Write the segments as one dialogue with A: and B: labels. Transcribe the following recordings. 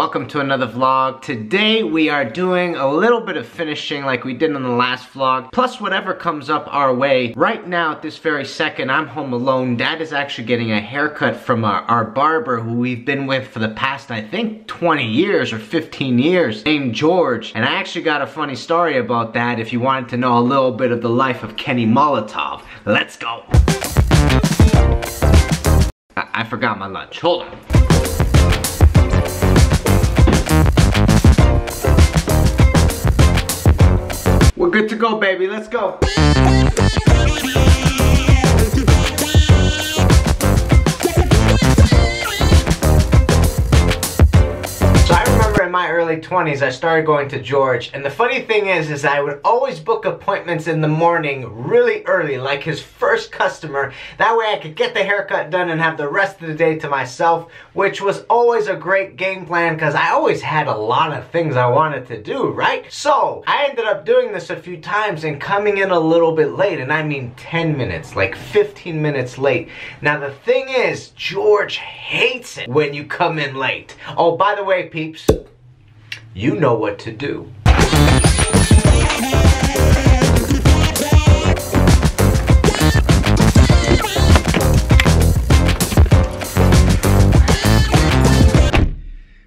A: welcome to another vlog. Today we are doing a little bit of finishing like we did in the last vlog, plus whatever comes up our way. Right now at this very second, I'm home alone. Dad is actually getting a haircut from our barber who we've been with for the past, I think, 20 years or 15 years, named George. And I actually got a funny story about that if you wanted to know a little bit of the life of Kenny Molotov. Let's go. I forgot my lunch, hold on. We're good to go, baby. Let's go. In my early 20s, I started going to George, and the funny thing is I would always book appointments in the morning really early, like his first customer. That way I could get the haircut done and have the rest of the day to myself, which was always a great game plan because I always had a lot of things I wanted to do, right? So I ended up doing this a few times and coming in a little bit late, and I mean 10 minutes, like 15 minutes late. Now the thing is, George hates it when you come in late. Oh, by the way, peeps, you know what to do.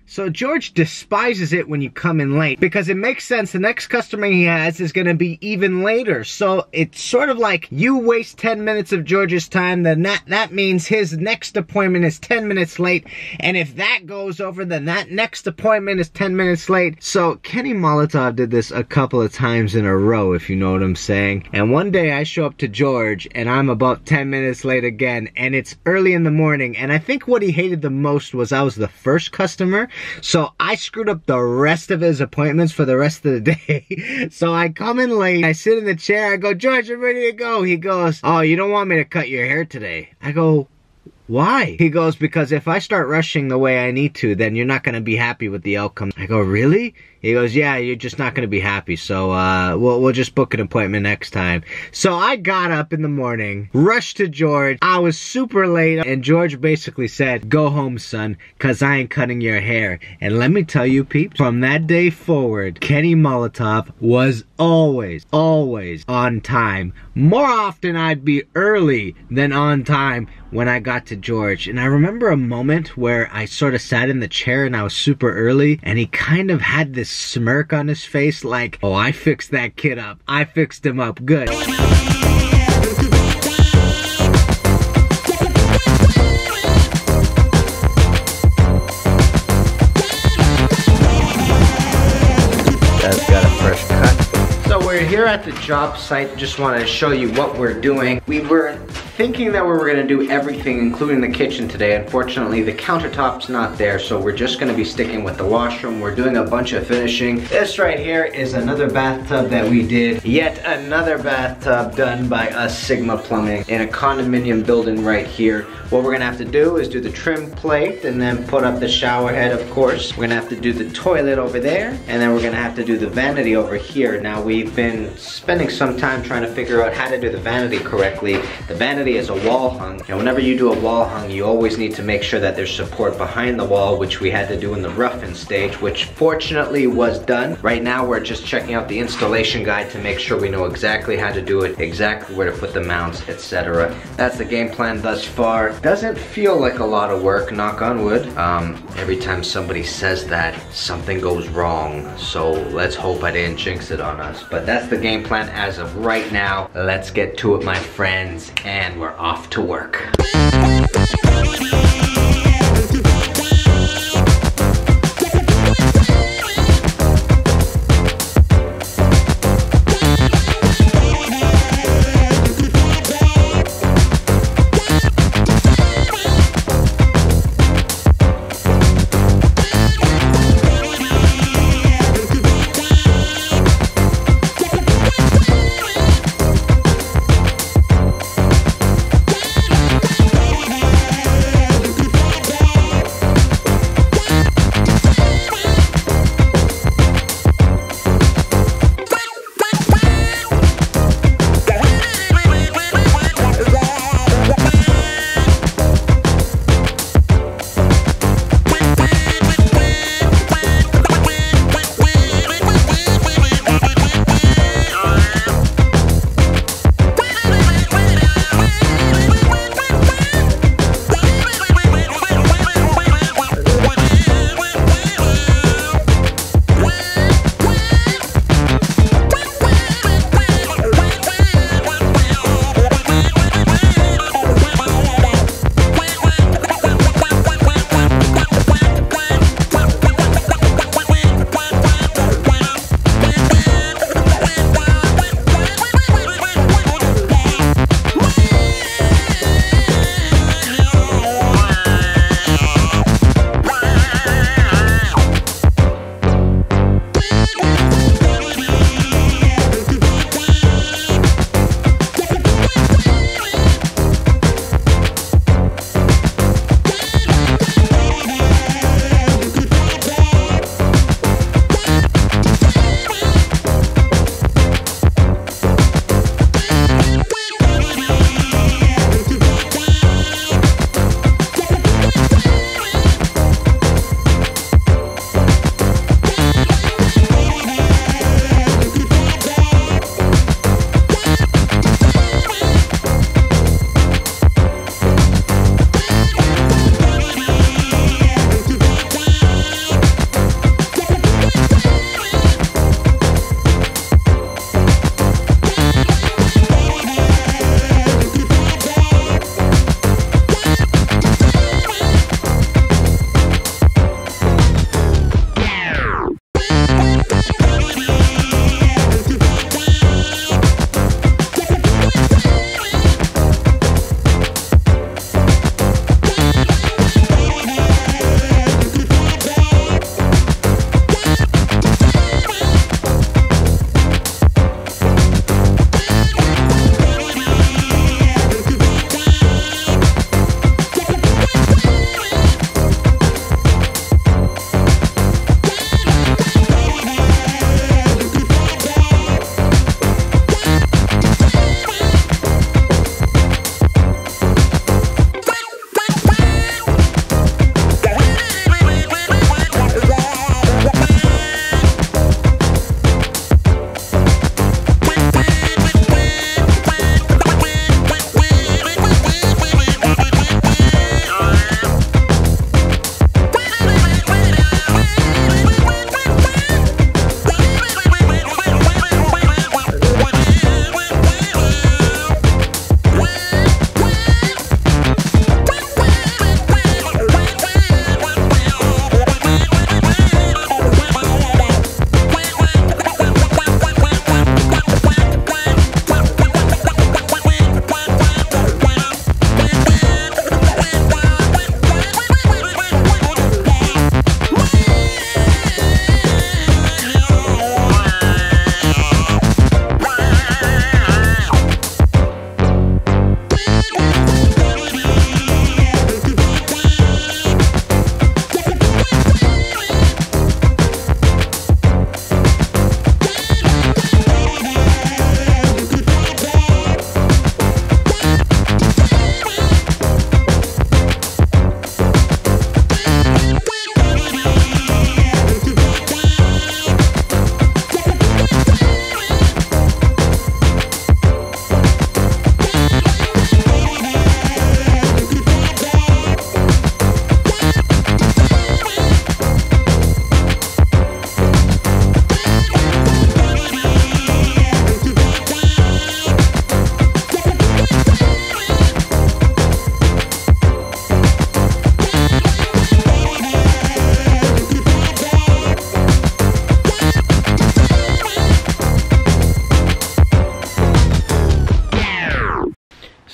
A: So George despises it when you come in late because it makes sense. The next customer he has is going to be even later. So it's sort of like you waste 10 minutes of George's time, then that means his next appointment is 10 minutes late. And if that goes over, then that next appointment is 10 minutes late. So Kenny Molotov did this a couple of times in a row, if you know what I'm saying. And one day I show up to George and I'm about 10 minutes late again, and it's early in the morning. And I think what he hated the most was I was the first customer. So I screwed up the rest of his appointments for the rest of the day. So I come in late, I sit in the chair, I go, George, I'm ready to go. He goes, oh, you don't want me to cut your hair today? I go, why? He goes, because if I start rushing the way I need to, then you're not going to be happy with the outcome. I go, really? He goes, yeah, you're just not going to be happy, so we'll just book an appointment next time. So I got up in the morning, rushed to George. I was super late, and George basically said, go home, son, because I ain't cutting your hair. And let me tell you, peeps, from that day forward, Kenny Molotov was always on time. More often, I'd be early than on time when I got to George. And I remember a moment where I sort of sat in the chair and I was super early, and he kind of had this smirk on his face like, oh, I fixed that kid up. I fixed him up good. That's got a fresh cut. So we're here at the job site. Just wanted to show you what we're doing. We were thinking that we were gonna do everything, including the kitchen today. Unfortunately, the countertop's not there, so we're just gonna be sticking with the washroom. We're doing a bunch of finishing. This right here is another bathtub that we did. Yet another bathtub done by us Sigma Plumbing in a condominium building right here. What we're gonna have to do is do the trim plate and then put up the shower head, of course. We're gonna have to do the toilet over there, and then we're gonna have to do the vanity over here. Now, we've been spending some time trying to figure out how to do the vanity correctly. The vanity is a wall hung, and whenever you do a wall hung, you always need to make sure that there's support behind the wall, which we had to do in the rough-in stage, which fortunately was done. Right now we're just checking out the installation guide to make sure we know exactly how to do it, exactly where to put the mounts, etc. That's the game plan thus far. Doesn't feel like a lot of work, knock on wood. Every time somebody says that, something goes wrong, so let's hope I didn't jinx it on us. But that's the game plan as of right now. Let's get to it, my friends, and we're off to work.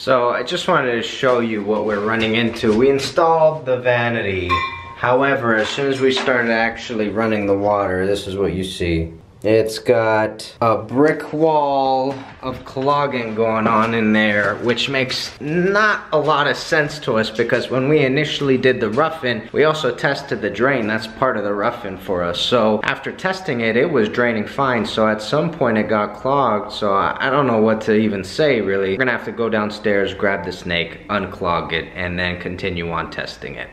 A: So I just wanted to show you what we're running into. We installed the vanity. However, as soon as we started actually running the water, this is what you see. It's got a brick wall of clogging going on in there, which makes not a lot of sense to us because when we initially did the rough-in, we also tested the drain. That's part of the rough-in for us. So after testing it, it was draining fine. So at some point it got clogged. So I don't know what to even say really. We're gonna have to go downstairs, grab the snake, unclog it, and then continue on testing it.